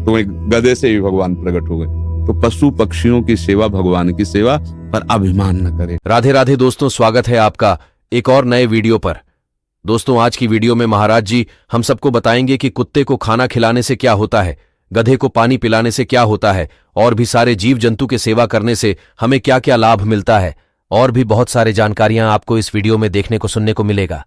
तो एक गधे से भी भगवान प्रकट हो गए। तो पशु पक्षियों की सेवा भगवान की सेवा, पर अभिमान न करे। राधे राधे दोस्तों, स्वागत है आपका एक और नए वीडियो पर। दोस्तों, आज की वीडियो में महाराज जी हम सबको बताएंगे कि कुत्ते को खाना खिलाने से क्या होता है, गधे को पानी पिलाने से क्या होता है, और भी सारे जीव जंतु की सेवा करने से हमें क्या क्या लाभ मिलता है, और भी बहुत सारे जानकारियां आपको इस वीडियो में देखने को सुनने को मिलेगा।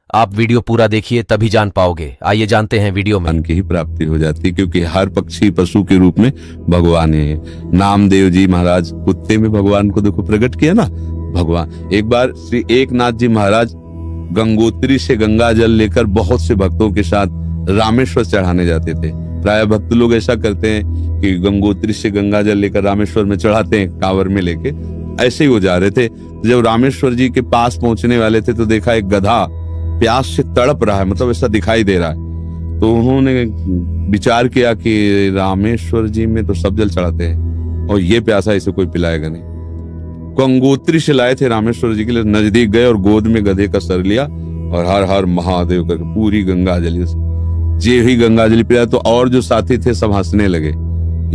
आप वीडियो पूरा देखिए तभी जान पाओगे। आइए जानते हैं वीडियो में। मन की ही प्राप्ति हो जाती है, क्योंकि हर पक्षी पशु के रूप में भगवान है। नामदेव जी महाराज कुत्ते में भगवान को देखो प्रकट किया ना भगवान। एक बार श्री एकनाथ जी महाराज गंगोत्री से गंगा जल लेकर बहुत से भक्तों के साथ रामेश्वर चढ़ाने जाते थे। प्राय भक्त लोग ऐसा करते हैं कि गंगोत्री से गंगा जल लेकर रामेश्वर में चढ़ाते हैं कांवर में लेके। ऐसे ही वो जा रहे थे। जब रामेश्वर जी के पास पहुंचने वाले थे तो देखा एक गधा प्यास से तड़प रहा है, मतलब ऐसा दिखाई दे रहा है। तो उन्होंने विचार किया कि रामेश्वर जी में तो सब जल चढ़ाते हैं और ये प्यासा इसे कोई पिलाएगा नहीं। गंगोत्री से लाए थे रामेश्वर जी के लिए, नजदीक गए और गोद में गधे का सर लिया और हर हर महादेव करके पूरी गंगाजली जे ही गंगाजली पिलाया। तो और जो साथी थे सब हंसने लगे,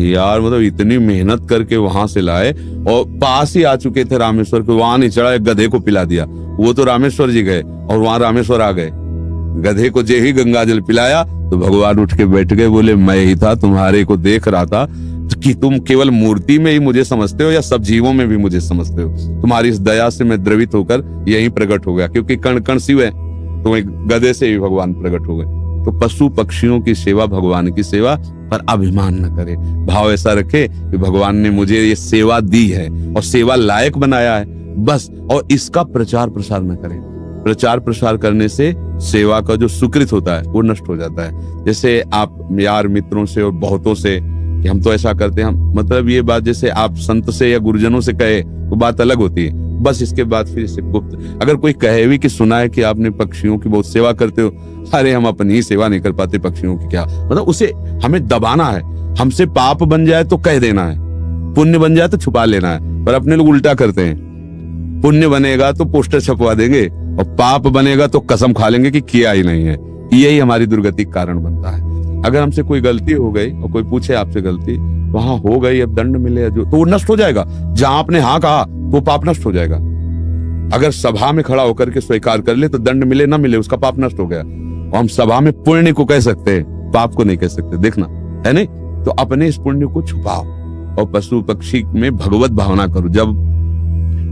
यार मतलब इतनी मेहनत करके वहां से लाए और पास ही आ चुके थे रामेश्वर के, वहां नहीं चढ़ा, एक गधे को पिला दिया। वो तो रामेश्वर जी गए और वहां रामेश्वर आ गए। गधे को जे ही गंगाजल पिलाया तो भगवान उठ के बैठ गए, बोले मैं ही था, तुम्हारे को देख रहा था कि तुम केवल मूर्ति में ही मुझे समझते हो या सब जीवों में भी मुझे समझते हो। तुम्हारी इस दया से मैं द्रवित होकर यही प्रकट हो गया, क्योंकि कण कण शिव है। तो एक गधे से भी भगवान प्रकट हो गए। तो पशु पक्षियों की सेवा भगवान की सेवा, पर अभिमान न करे। भाव ऐसा रखे कि भगवान ने मुझे ये सेवा दी है और सेवा लायक बनाया है, बस। और इसका प्रचार प्रसार न करे। प्रचार प्रसार करने से सेवा का जो सुकृत होता है वो नष्ट हो जाता है। जैसे आप यार मित्रों से और बहुतों से कि हम तो ऐसा करते हैं, हम मतलब ये बात जैसे आप संत से या गुरुजनों से कहे तो बात अलग होती है, बस। इसके बाद फिर इसे गुप्त अगर कोई कहे भी कि सुना है कि आपने पक्षियों की बहुत सेवा करते हो, अरे हम अपनी ही सेवा नहीं कर पाते, पक्षियों की क्या, मतलब उसे हमें दबाना है। हमसे पाप बन जाए तो कह देना है, पुण्य बन जाए तो छुपा लेना है। पर अपने लोग उल्टा करते हैं, पुण्य बनेगा तो पोस्टर छपवा देंगे और पाप बनेगा तो कसम खा लेंगे कि किया ही नहीं है। यही हमारी दुर्गति का कारण बनता है। अगर हमसे कोई गलती हो गई और कोई पूछे आपसे गलती वहां हो गई, अब दंड मिले जो, तो वो नष्ट हो जाएगा। जहां आपने हाँ कहा तो पाप नष्ट हो जाएगा। अगर सभा में खड़ा होकर के स्वीकार कर ले तो दंड मिले ना मिले उसका पाप नष्ट हो गया। और हम सभा में पुण्य को कह सकते हैं, पाप को नहीं कह सकते, देखना है नहीं। तो अपने इस पुण्य को छुपाओ और पशु पक्षी में भगवत भावना करो। जब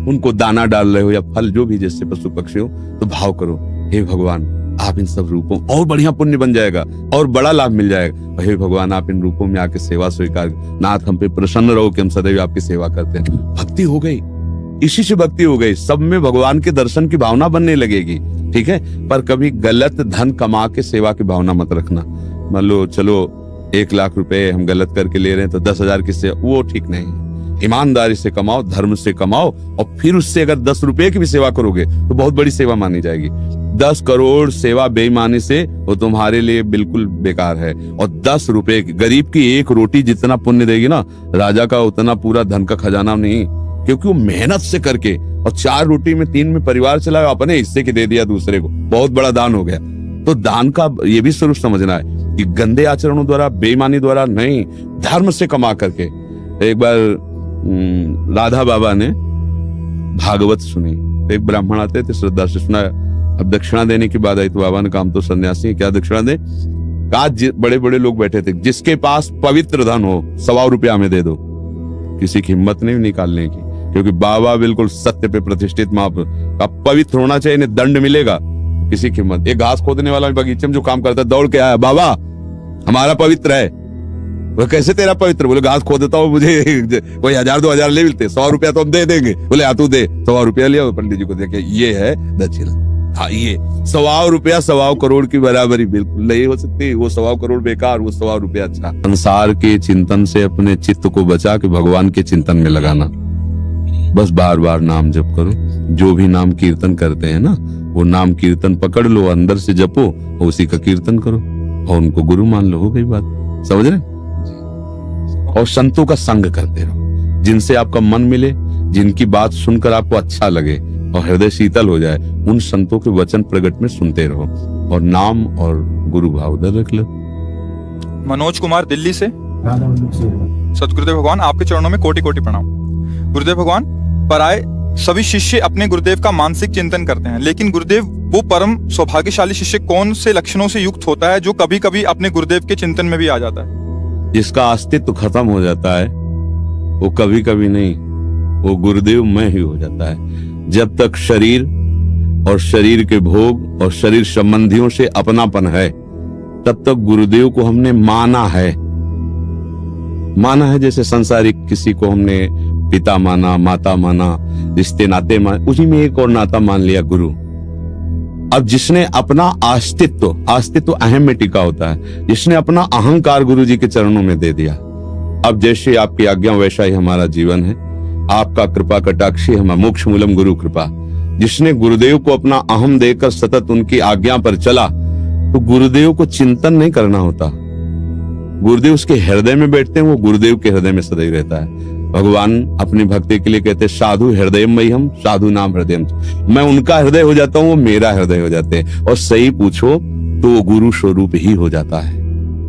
उनको दाना डाल रहे हो या फल जो भी, जैसे पशु पक्षी हो, तो भाव करो, हे भगवान आप इन सब रूपों, और बढ़िया पुण्य बन जाएगा और बड़ा लाभ मिल जाएगा। हे भगवान आप इन रूपों में आके सेवा स्वीकार, नाथ हम पे प्रसन्न रहो कि हम सदैव आपकी सेवा करते हैं। भक्ति हो गई, इसी से भक्ति हो गई। सब में भगवान के दर्शन की भावना बनने लगेगी, ठीक है। पर कभी गलत धन कमा के सेवा की भावना मत रखना। मान लो चलो 1 लाख रुपए हम गलत करके ले रहे हैं तो 10,000 की सेवा, वो ठीक नहीं है। ईमानदारी से कमाओ, धर्म से कमाओ, और फिर उससे अगर 10 रुपए की भी सेवा करोगे तो बहुत बड़ी सेवा मानी जाएगी। 10 करोड़ सेवा बेईमानी से वो तुम्हारे लिए बिल्कुल बेकार है। और 10 रुपए की, गरीब की 1 रोटी जितना पुण्य देगी ना, राजा का उतना पूरा धन का खजाना नहीं, क्योंकि वो मेहनत से करके, और 4 रोटी में 3 में परिवार चलाया, अपने हिस्से की दे दिया दूसरे को, बहुत बड़ा दान हो गया। तो दान का ये भी स्वरूप समझना है कि गंदे आचरणों द्वारा, बेईमानी द्वारा नहीं, धर्म से कमा करके। एक बार राधा बाबा ने भागवत सुनी, तो एक ब्राह्मण आते थे, श्रद्धा से सुना। अब दक्षिणा देने की बात आई तो बाबा ने कहा हम तो सन्यासी हैं, क्या दक्षिणा दे। आज बड़े बड़े लोग बैठे थे, जिसके पास पवित्र धन हो 100 रुपया हमें दे दो। किसी की हिम्मत नहीं निकालने की, क्योंकि बाबा बिल्कुल सत्य पे प्रतिष्ठित महापुरुष का, पवित्र होना चाहिए, नहीं दंड मिलेगा। किसी की हिम्मत, एक घास खोदने वाला बगीचे में जो काम करता है दौड़ के आया, बाबा हमारा पवित्र है। वो कैसे तेरा पवित्र? बोले घास खो देता हूँ, मुझे कोई 1000-2000 ले मिलते, 100 रुपया तो हम दे देंगे। बोले आ तू दे, 100 रुपया लिया, पंडित जी को देखे, ये है दक्षिणा। हाँ, ये 100 रुपया 100 करोड़ की बराबरी बिल्कुल नहीं हो सकती। वो 100 करोड़ बेकार, वो 100 रुपया अच्छा। संसार के चिंतन से अपने चित्त को बचा के भगवान के चिंतन में लगाना। बस बार बार नाम जप करो। जो भी नाम कीर्तन करते हैं ना, वो नाम कीर्तन पकड़ लो, अंदर से जपो और उसी का कीर्तन करो और उनको गुरु मान लो। हो गई बात, समझ रहे? और संतों का संग करते रहो, जिनसे आपका मन मिले, जिनकी बात सुनकर आपको अच्छा लगे और हृदय शीतल हो जाए, उन संतों के वचन प्रगट में सुनते रहो और नाम और गुरु भाव उधर रख लो। मनोज कुमार दिल्ली से, सतगुरुदेव भगवान, आपके चरणों में कोटि कोटि प्रणाम। गुरुदेव भगवान, पराये सभी शिष्य अपने गुरुदेव का मानसिक चिंतन करते हैं, लेकिन गुरुदेव वो परम सौभाग्यशाली शिष्य कौन से लक्षणों से युक्त होता है जो कभी कभी अपने गुरुदेव के चिंतन में भी आ जाता है? जिसका अस्तित्व खत्म हो जाता है वो कभी कभी नहीं, वो गुरुदेव में ही हो जाता है। जब तक शरीर और शरीर के भोग और शरीर संबंधियों से अपनापन है, तब तक गुरुदेव को हमने माना है जैसे संसारिक किसी को हमने पिता माना, माता माना, रिश्ते नाते माने, उसी में एक और नाता मान लिया गुरु। अब जिसने अपना अस्तित्व अहम में टिका होता है, जिसने अपना अहंकार गुरु जी के चरणों में दे दिया, अब जैसे आपकी आज्ञा वैसा ही हमारा जीवन है, आपका कृपा कटाक्षी हमारा मोक्ष मूलम गुरु कृपा। जिसने गुरुदेव को अपना अहम देकर सतत उनकी आज्ञा पर चला, तो गुरुदेव को चिंतन नहीं करना होता, गुरुदेव उसके हृदय में बैठते हैं, वो गुरुदेव के हृदय में सदैव रहता है। भगवान अपनी भक्ति के लिए कहते हैं साधु हृदय मई हम, साधु नाम हृदय। मैं उनका हृदय हो जाता हूँ, वो मेरा हृदय हो जाते हैं, और सही पूछो तो वो गुरु स्वरूप ही हो जाता है।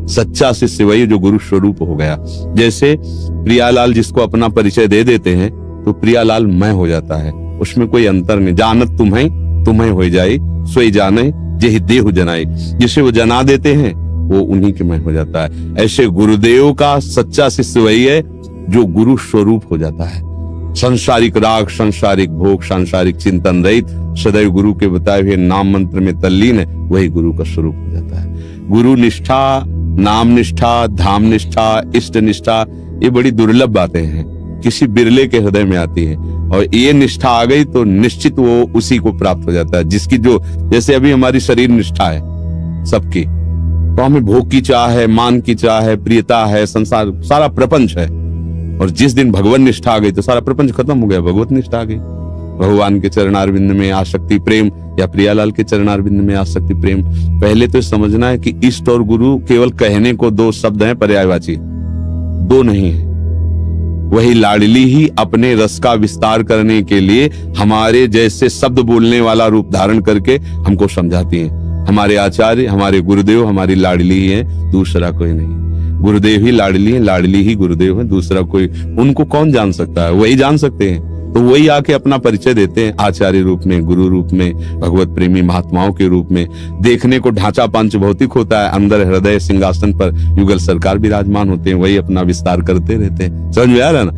सच्चा शिष्य वही जो गुरु स्वरूप हो गया। जैसे प्रियालाल जिसको अपना परिचय दे देते हैं तो प्रियालाल मैं हो जाता है, उसमें कोई अंतर नहीं। जानत तुम्हें हो जाए, सोई जाने जेहि देहु जनाई। जिसे वो जना देते हैं वो उन्हीं के मैं हो जाता है। ऐसे गुरुदेव का सच्चा शिष्य वही है जो गुरु स्वरूप हो जाता है। संसारिक राग, संसारिक भोग, सांसारिक चिंतन रहित, सदैव गुरु के बताए हुए नाम मंत्र में तल्लीन है, वही गुरु का स्वरूप हो जाता है। गुरु निष्ठा, नाम निष्ठा, धाम निष्ठा, इष्ट निष्ठा, ये बड़ी दुर्लभ बातें हैं, किसी बिरले के हृदय में आती है, और ये निष्ठा आ गई तो निश्चित वो उसी को प्राप्त हो जाता है जिसकी जो, जैसे अभी हमारी शरीर निष्ठा है सबकी, तो हमें भोग की चाह है, मान की चाह है, प्रियता है, संसार सारा प्रपंच है। और जिस दिन भगवान निष्ठा आ गई तो सारा प्रपंच खत्म हो गया, भगवत निष्ठा आ गई। भगवान के चरणारविंद में आसक्ति प्रेम, या प्रियालाल के चरणारविंद में आसक्ति प्रेम। पहले तो समझना है कि इष्ट और गुरु केवल कहने को दो शब्द हैं, पर्यायवाची दो नहीं है। वही लाडली ही अपने रस का विस्तार करने के लिए हमारे जैसे शब्द बोलने वाला रूप धारण करके हमको समझाती हैं। हमारे आचार्य, हमारे गुरुदेव हमारी लाडली ही है, दूसरा कोई नहीं। गुरुदेव ही लाडली है, लाडली ही गुरुदेव है, दूसरा कोई, उनको कौन जान सकता है? वही जान सकते हैं। तो वही आके अपना परिचय देते हैं आचार्य रूप में, गुरु रूप में, भगवत प्रेमी महात्माओं के रूप में। देखने को ढांचा पंच भौतिक होता है, अंदर हृदय सिंहासन पर युगल सरकार विराजमान होते हैं, वही अपना विस्तार करते रहते हैं। समझ में आ रहा है ना?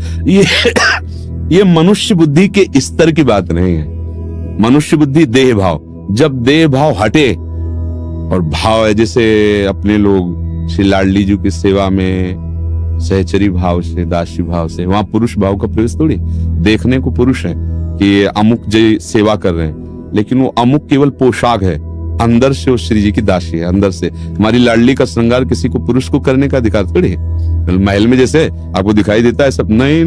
ये मनुष्य बुद्धि के स्तर की बात नहीं है। मनुष्य बुद्धि देह भाव, जब देह भाव हटे और भाव है, जैसे अपने लोग श्री लाडली जी की सेवा में सहचरी भाव से, दासी भाव से, वहां पुरुष भाव का प्रवेश थोड़ी। देखने को पुरुष है कि अमुक जी सेवा कर रहे हैं, लेकिन वो अमुक केवल पोशाक है, अंदर से वो श्री जी की दासी है। अंदर से हमारी लाडली का श्रृंगार किसी को पुरुष को करने का अधिकार थोड़ी है। महल में जैसे आपको दिखाई देता है सब, नहीं,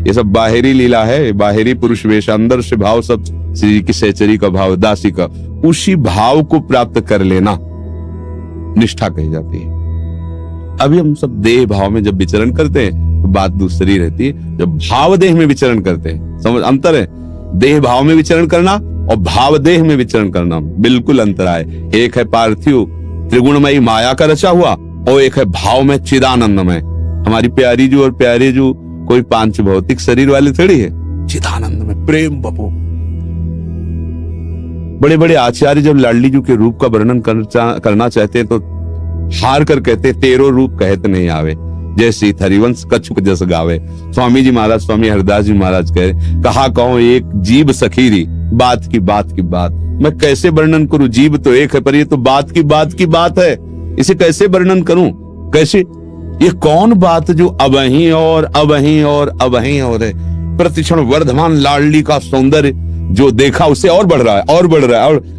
ये सब बाहरी लीला है, बाहरी पुरुष वेश, अंदर से भाव सब श्री जी की सहचरी का भाव, दासी का। उसी भाव को प्राप्त कर लेना निष्ठा कही जाती है। अभी हम सब देह भाव में जब विचरण करते हैं तो बात दूसरी रहती है। जब भाव देह में विचरण करते हैं, समझ अंतर है। देह भाव में विचरण करना और भाव देह में विचरण करना बिल्कुल अंतर है। एक है पार्थिव त्रिगुणमयी माया का रचा हुआ, और एक है भाव में चिदानंदमय। हमारी प्यारी जो और प्यारे जो कोई पांच भौतिक शरीर वाले थोड़ी है, चिदानंद में प्रेम बपो। बड़े बड़े आचार्य जब लाडली जी के रूप का वर्णन करना चाहते हैं तो हार कर कहते तेरो रूप कहत नहीं आवे, जैसे हरिवंश कछुक जस गावे। स्वामी जी महाराज, स्वामी हरिदास जी महाराज कहा कहूं एक जीव सखीरी, बात की बात। मैं कैसे वर्णन करूं? जीव तो एक है, पर ये तो बात की बात है। इसे कैसे वर्णन करूं? कैसे? ये कौन बात जो अबहीं और है। प्रतिक्षण वर्धमान लाडली का सौंदर्य जो देखा उससे और बढ़ रहा है, और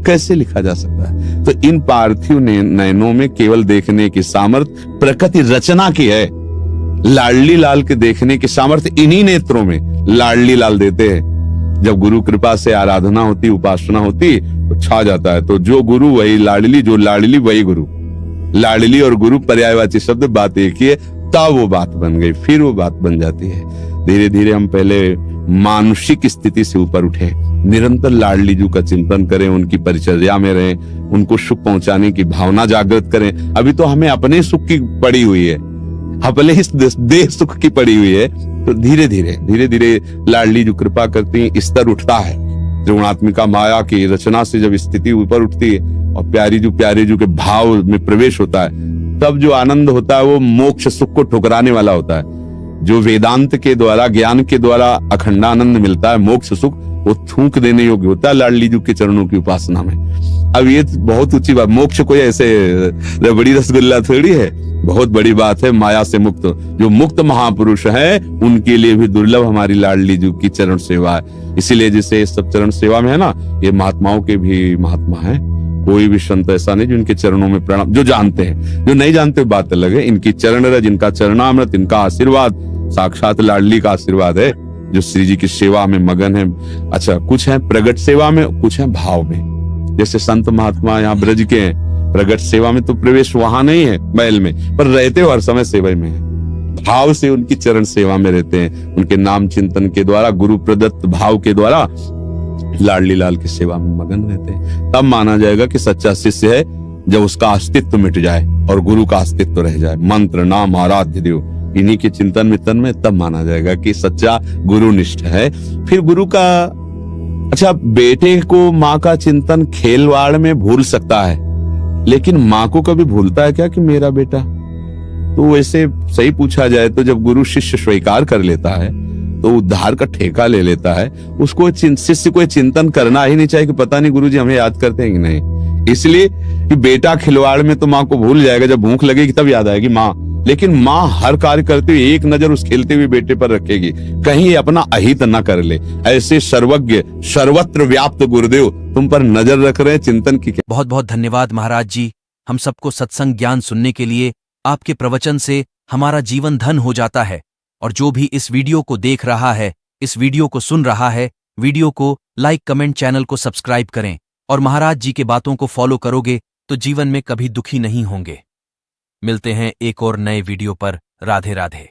कैसे लिखा जा सकता है? तो इन पार्थिव नयनों में केवल देखने की सामर्थ्य प्रकृति रचना की है। लाडली लाल के देखने की सामर्थ्य इन्हीं नेत्रों में लाडली लाल देते हैं। जब गुरु कृपा से आराधना होती, उपासना होती तो छा जाता है। तो जो गुरु वही लाडली, जो लाडली वही गुरु। लाडली और गुरु पर्यायवाची शब्द, बात एक ही है। तब वो बात बन गई, फिर वो बात बन जाती है। धीरे धीरे हम पहले मानसिक स्थिति से ऊपर उठे, निरंतर लाडली जी का चिंतन करें, उनकी परिचर्या में रहें, उनको सुख पहुंचाने की भावना जागृत करें। अभी तो हमें अपने सुख की पड़ी हुई है, हपले इस देह सुख की पड़ी हुई है, तो धीरे धीरे लाडली जो कृपा करती है, स्तर उठता है। त्रिगुणात्मिका माया की रचना से जब स्थिति ऊपर उठती है और प्यारे जो के भाव में प्रवेश होता है, तब जो आनंद होता है वो मोक्ष सुख को ठुकराने वाला होता है। जो वेदांत के द्वारा, ज्ञान के द्वारा अखंडानंद मिलता है, मोक्ष सुख, वो थूक देने योग्य होता है लाडली जी के चरणों की उपासना में। अब ये बहुत ऊंची बात, मोक्ष कोई ऐसे रबड़ी रसगुल्ला थोड़ी है, बहुत बड़ी बात है। माया से मुक्त, जो मुक्त महापुरुष है उनके लिए भी दुर्लभ हमारी लाडली जी की चरण सेवा है। इसीलिए जैसे सब चरण सेवा में है ना, ये महात्माओं के भी महात्मा है। कोई भी संत ऐसा नहीं जिनके चरणों में प्रणाम, जो जानते हैं, जो नहीं जानते बात अलग है। इनकी चरण रज, इनका चरणामृत, इनका आशीर्वाद साक्षात लाडली का आशीर्वाद है, जो श्री जी की सेवा में मगन है। अच्छा, कुछ है प्रगट सेवा में, कुछ है भाव में। जैसे संत महात्मा यहाँ ब्रज के हैं, प्रगट सेवा में तो प्रवेश वहां नहीं है महल में, पर रहते हो हर समय सेवा में है। भाव से उनकी चरण सेवा में रहते हैं, उनके नाम चिंतन के द्वारा, गुरु प्रदत्त भाव के द्वारा लाडली लाल की सेवा में मगन रहते हैं। तब माना जाएगा कि सच्चा शिष्य है, जब उसका अस्तित्व मिट जाए और गुरु का अस्तित्व रह जाए। मंत्र, नाम, आराध्य देव, इन्हीं के चिंतन मितन में तब माना जाएगा कि सच्चा गुरुनिष्ठ है। फिर गुरु का, अच्छा, बेटे को माँ का चिंतन खेलवाड़ में भूल सकता है, लेकिन माँ को कभी भूलता है क्या कि मेरा बेटा? तो वैसे सही पूछा जाए तो जब गुरु शिष्य स्वीकार कर लेता है तो उद्धार का ठेका ले लेता है। उसको शिष्य को चिंतन करना ही नहीं चाहिए कि पता नहीं गुरुजी हमें याद करते हैं कि नहीं। इसलिए कि बेटा खिलवाड़ में तो माँ को भूल जाएगा, जब भूख लगेगी तब याद आएगी माँ। लेकिन माँ हर कार्य करते हुए एक नजर उस खेलते हुए बेटे पर रखेगी, कहीं अपना अहित न कर ले। ऐसे सर्वज्ञ सर्वत्र व्याप्त गुरुदेव तुम पर नजर रख रहे हैं, चिंतन की। बहुत बहुत धन्यवाद महाराज जी। हम सबको सत्संग ज्ञान सुनने के लिए आपके प्रवचन से हमारा जीवन धन हो जाता है। और जो भी इस वीडियो को देख रहा है, इस वीडियो को सुन रहा है, वीडियो को लाइक, कमेंट, चैनल को सब्सक्राइब करें और महाराज जी के बातों को फॉलो करोगे तो जीवन में कभी दुखी नहीं होंगे। मिलते हैं एक और नए वीडियो पर। राधे राधे।